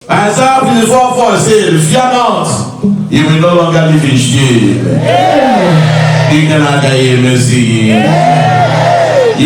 Isaiah 54:4 says, fear not, you will no longer live in shame. You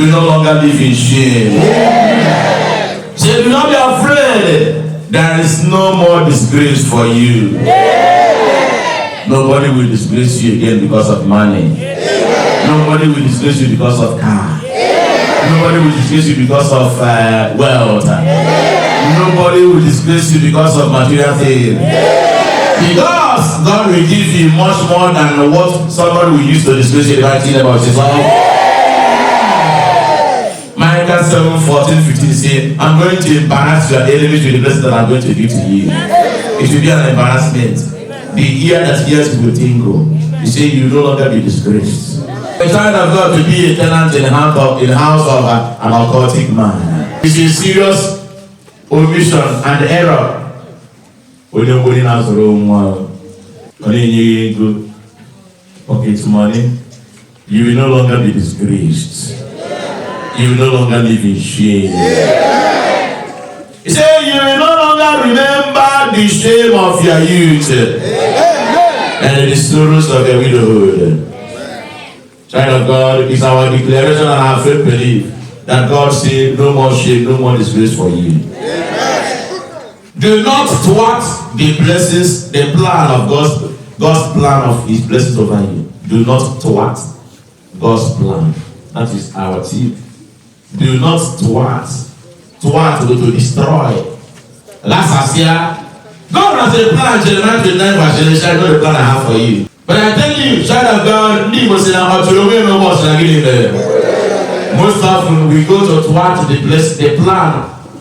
will no longer live in shame. Say, do not be afraid. There is no more disgrace for you. Nobody will disgrace you again because of money. Nobody will disgrace you because of car. Nobody will disgrace you because of wealth. Nobody will disgrace you because of material things. Because God will give you much more than what somebody will use to disgrace you. The right thing about yourself. Micah 7:14-15 say, I'm going to embarrass your enemies with the blessing that I'm going to give to you. It will be an embarrassment. The ear that hears will tingle. You say you will no longer be disgraced. A child of God to be a tenant in the house of an occultic man. It's a serious omission and error. When you're going out the wrong one, when you go pocket money, you will no longer be disgraced. You will no longer live in shame. He said, you will no longer remember the shame of your youth and the sorrows of your widowhood. Child of God, it's our declaration and our faith belief that God said, no more shame, no more disgrace for you. Do not thwart the blessings, the plan of God's plan of His blessings over you. Do not thwart God's plan. That is our tip. Do not thwart to destroy. Last year, God has a plan. Jeremiah 29:11. I know the plan I have for you. But I tell you, child of God, most often we go to thwart the plan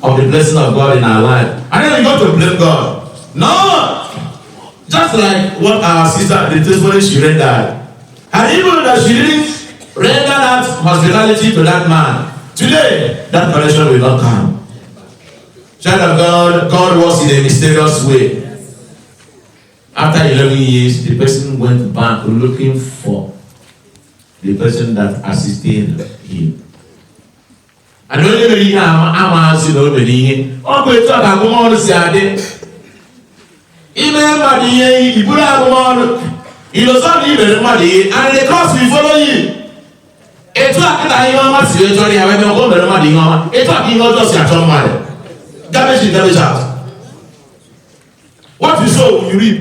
of the blessing of God in our life. And then we go to blame God. No! Just like what our sister, the testimony she read that. And even that she didn't render that hospitality to that man, today, that connection will not come. Child of God, God works in a mysterious way. After 11 years, the person went back looking for the person that assisted him. And when you I'm asking nobody, oh, but talk about the Saturday. Even money, you put out one, you know, some even money, and the cost will follow you. It's not that I am not serious, I have no money. It's not you just your own money. Damage in, damage out. What you sow, you reap.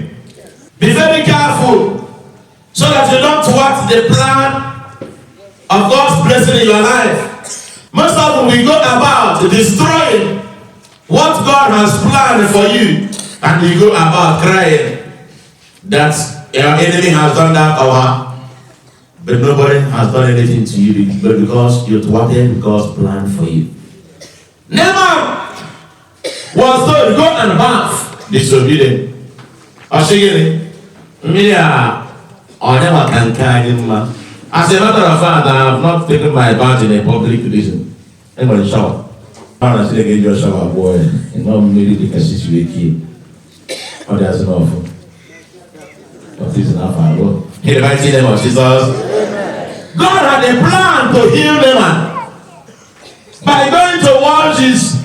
Be very careful so that you don't thwart the plan of God's blessing in your life. Most often we go about destroying what God has planned for you, and you go about crying that your enemy has done that hour, but nobody has done anything to you, but because you thwarted God's plan for you. Never was told, go and bath, disobedient. As a matter of fact, I have not taken my bath in a public reason. I'm going to shower. I'm going to say, get your shower, boy. And not immediately can see you a key. Oh, that's enough. But this is not far. In the mighty name of Jesus. God had a plan to heal the man by going to wash his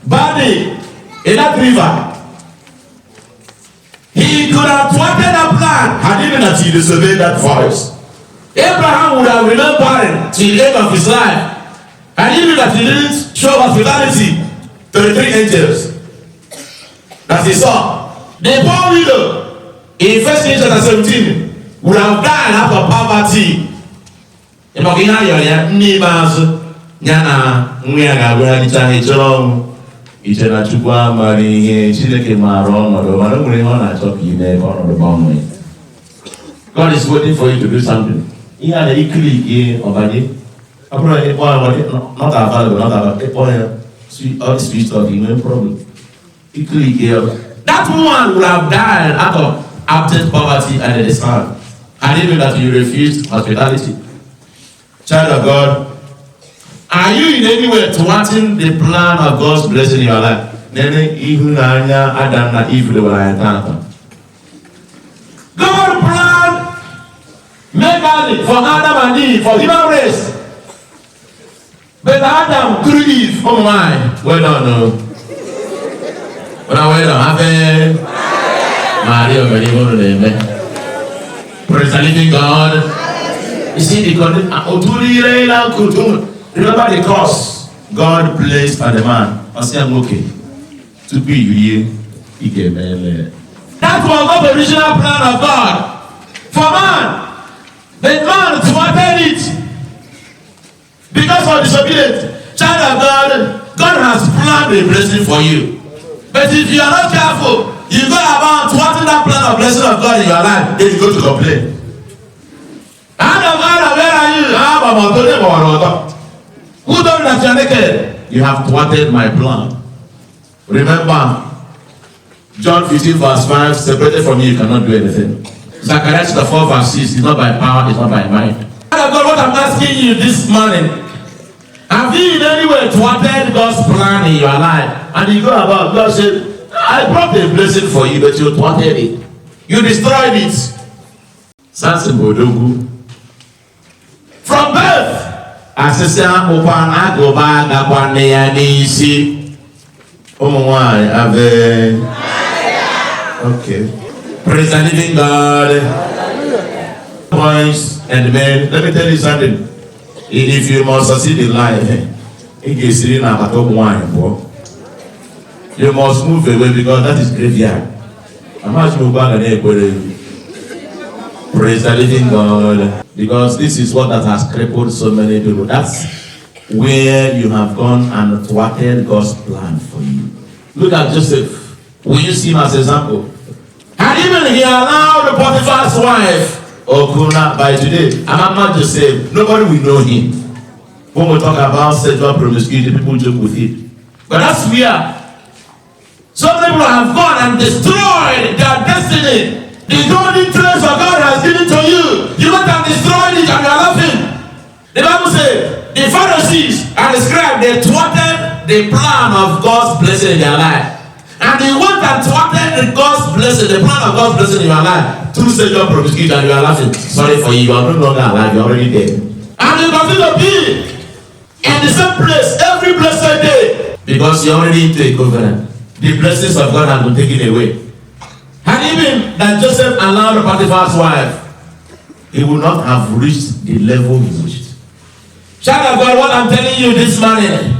body in that river. He could have thwarted that plan had even that he disobeyed that voice. Abraham would have remained barren till the end of his life. And even that he didn't show hospitality to the three angels that he saw. The poor widow in 1 Kings chapter 17 would have died out of poverty. God is waiting for you to do something. He had a click over not available, not available. All this speech talking, no problem. That woman would have died out of abject poverty and a despair. And even that you refused hospitality. Child of God, are you in any way thwarting the plan of God's blessing in your life? God planned megally for Adam and Eve, for human race. But Adam through Eve, oh my, well done, no. Praise the living God. You see, remember the cross God placed for the man. I say, I'm okay. To be you, that was not the original plan of God for man. The man thwarted it because of disobedience. Child of God, God has planned a blessing for you. But if you are not careful, you go about thwarting that plan of blessing of God in your life, then you go to complain. Who told you that you are naked? You have thwarted my plan. Remember, John 15 verse 5, separated from you, you cannot do anything. Zechariah 4 verse 6, it's not by power, it's not by might. God, what I'm asking you this morning, have you in any way thwarted God's plan in your life? And you go about, God said, I brought a blessing for you, but you thwarted it. You destroyed it. Samson Bodogu. From birth, Asesa Upana Goba Gabwaneanisi. Okay. Praise the living God. Boys and men, let me tell you something. If you must succeed in life, you must move away because that is graveyard. Praise the living God. Because this is what that has crippled so many people. That's where you have gone and thwarted God's plan for you. Look at Joseph. We use him as an example. And even he allowed the Potiphar's wife, Okuna, by today, I'm not Joseph, nobody will know him. When we talk about sexual promiscuity, people joke with it. But that's where some people have gone and destroyed their destiny. The golden trace of God has given to you. You went and destroyed it and you are laughing. The Bible says, the Pharisees and the scribes, they thwarted the plan of God's blessing in their life. And they went and thwarted God's blessing, the plan of God's blessing in your life through sexual promiscuity, and you are laughing. Sorry for you, you are no longer alive, you are already dead. And you continue to be in the same place every blessed day because you are already into a covenant. The blessings of God have been taken away. And even that Joseph allowed Potiphar's wife, he would not have reached the level he reached. Child of God, what I'm telling you this morning,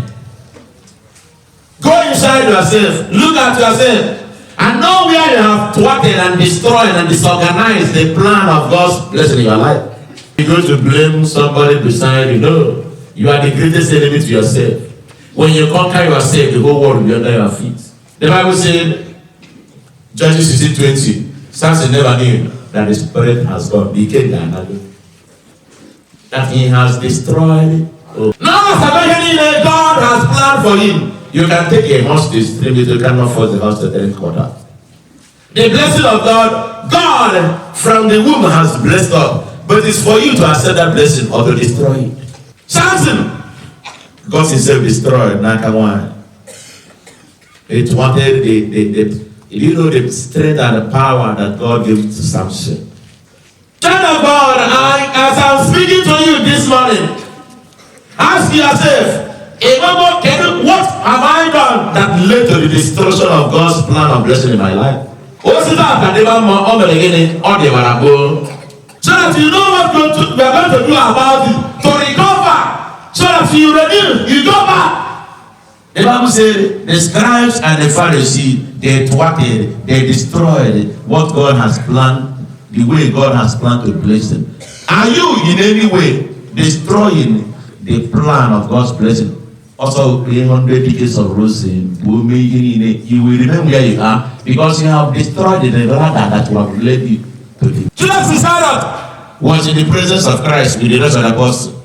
go inside yourself, look at yourself, and know where you have thwarted and destroyed and disorganized the plan of God's blessing in your life. You go to blame somebody beside you. No, you are the greatest enemy to yourself. When you conquer yourself, the whole world will be under your feet. The Bible said, Judges 16:20, Samson never knew that the spirit has gone. He came down that he has destroyed. Now, God has planned for him. You can take a hostage, but you cannot force the house to drink water. The blessing of God from the womb has blessed us, but it's for you to accept that blessing or to destroy it. Samson got himself destroyed. It wanted you know the strength and the power that God gave to Samson. Child of God, as I'm speaking to you this morning, ask yourself, what have I done that led to the destruction of God's plan of blessing in my life? So that you know what we are going to do about it, to recover, so that you renew, you go back. The Bible said the scribes and the Pharisees, they thwarted, they destroyed what God has planned, the way God has planned to bless them. Are you in any way destroying the plan of God's blessing? Also, 100 decades of rosing, you will remain where you are because you have destroyed the ladder that will have led you to the. Judas Iscariot was in the presence of Christ with the rest of the apostles.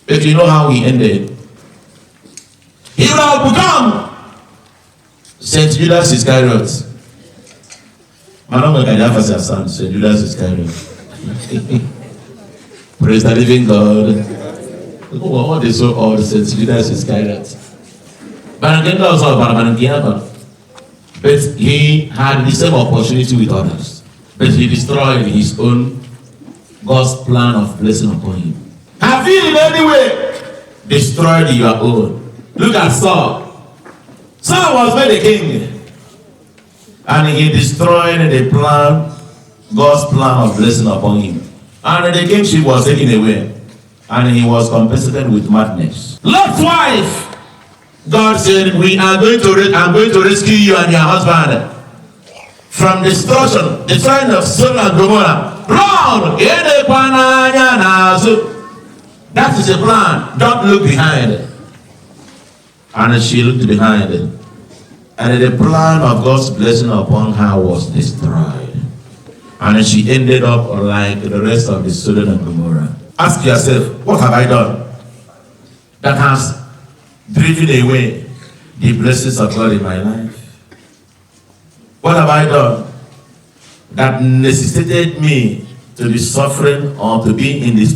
But you know how he ended. He would have become Saint Judas Iscariot. Saint Judas Iscariot. Praise the living God. What is so odd, Saint Judas Iscariot? But he had the same opportunity with others. But he destroyed his own God's plan of blessing upon him. Have you in any way destroyed your own? Look at Saul. Saul was made a king. And he destroyed the plan, God's plan of blessing upon him. And the kingship was taken away. And he was compensated with madness. Lot's wife, God said, I'm going to rescue you and your husband from destruction, the sign of Sodom and Gomorrah. Run! That is the plan. Don't look behind. And she looked behind. And the plan of God's blessing upon her was destroyed. And she ended up like the rest of the Sodom and Gomorrah. Ask yourself, what have I done that has driven away the blessings of God in my life? What have I done that necessitated me to be suffering or to be in this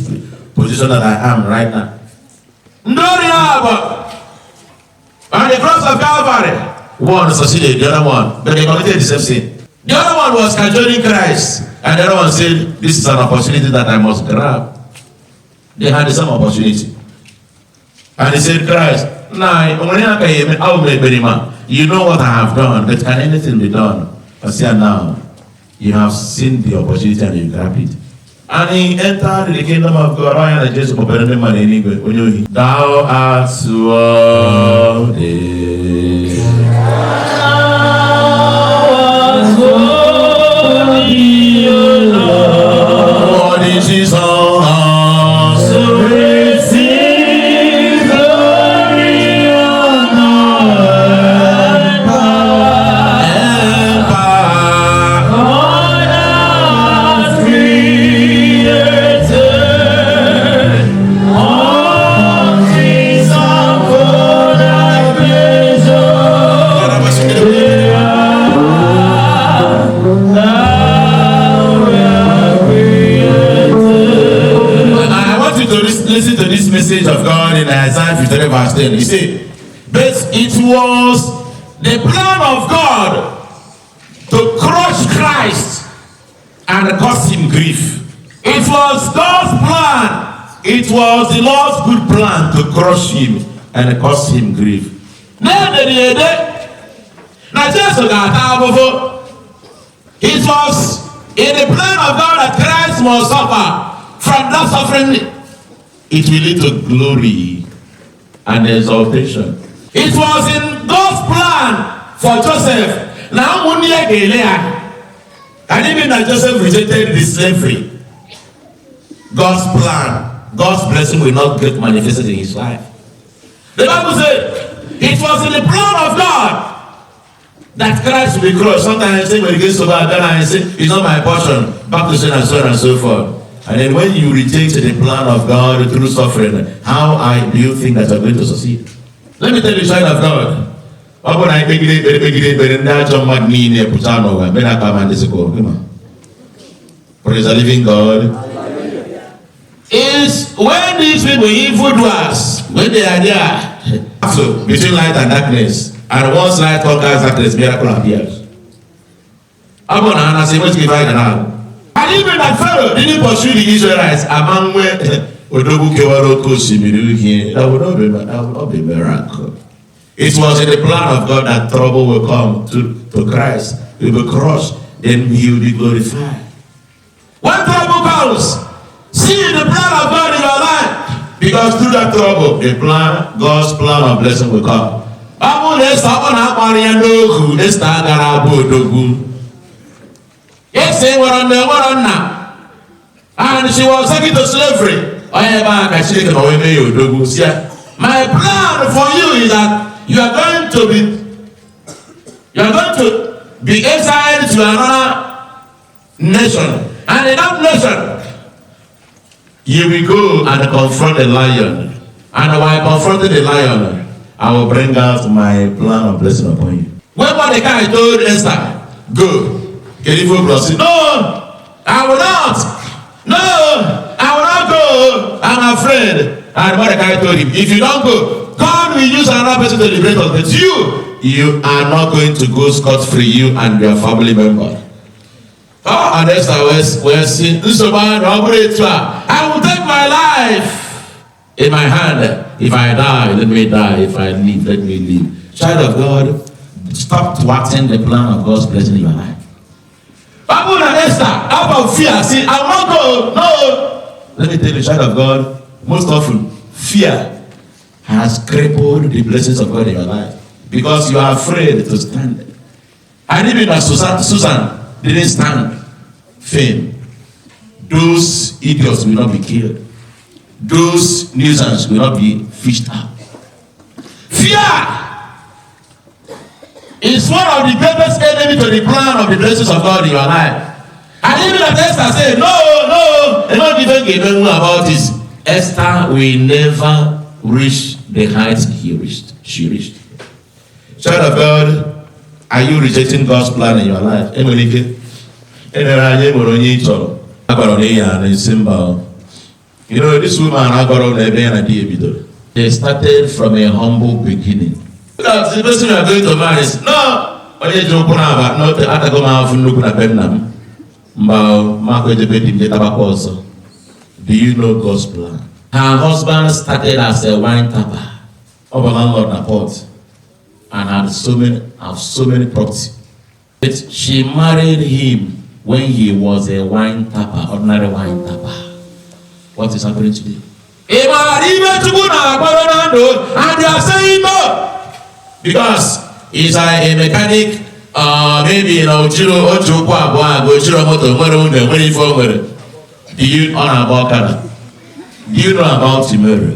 position that I am right now? On the cross of Calvary, one succeeded, the other one, but they committed the same sin. The other one was cajoling Christ, and the other one said, this is an opportunity that I must grab. They had the same opportunity. And he said, Christ, you know what I have done, but can anything be done? I said, now, you have seen the opportunity and you grab it. And he entered the kingdom of God. Thou art worthy. Listen to this message of God in Isaiah 53 verse 10. He said, but it was the plan of God to crush Christ and cause him grief. It was God's plan. It was the Lord's good plan to crush him and cause him grief. It was in the plan of God that Christ must suffer. From that suffering, it will lead to glory and exaltation. It was in God's plan for Joseph. Now, and even that Joseph rejected the slavery, God's plan, God's blessing will not get manifested in his life. The Bible said it was in the plan of God that Christ will be crushed. Sometimes I say when it gets so bad, then I say it's not my portion. Back to sin and so on and so forth. And then when you reject the plan of God through suffering, how do you think that you're going to succeed? Let me tell you, child of God. Praise the living God. Is when these people, evildoers, when they are there, so between light and darkness, and once light conquers darkness, miracle appears. And even that Pharaoh didn't pursue the Israelites among where that would not be miracle. It was in the plan of God that trouble will come to Christ. He will be crushed, then he will be glorified. When trouble comes, see the plan of God in your life. Because through that trouble, God's plan of blessing will come. Yes, they were on now. And she was taken to slavery. My plan for you is that you are going to be exiled to another nation. And in that nation, you will go and confront the lion. And while confronting the lion, I will bring out my plan of blessing upon you. When Mordecai told Esther, go. No, I will not. No, I will not go. I'm afraid. And Mordecai told him, if you don't go, God will use another person to liberate us. But you are not going to go scot-free, you and your family member. Oh, and Esther was saying, I will take my life in my hand. If I die, let me die. If I live, let me live. Child of God, stop thwarting the plan of God's blessing in your life. Bible and Esther, out of fear, say, I won't go. No. Let me tell you, child of God, most often, fear has crippled the blessings of God in your life because you are afraid to stand. And even as Susan didn't stand fame, those idiots will not be killed. Those nuisance will not be fished out. Fear is one of the greatest enemy to the plan of the blessings of God in your life. And even as Esther said, no, and not even giving about this. Esther will never reach the heights she reached. Child of God, are you rejecting God's plan in your life? You know, this woman, they started from a humble beginning. Because the person you are going to marry is, no, do you know God's plan? Her husband started as a wine tapper of a landlord in a port and had so many properties. But she married him when he was a wine tapper, ordinary wine tapper. What is happening today? And they are saying no. Because he's a mechanic, maybe do you know about Canada? Do you know about tomorrow?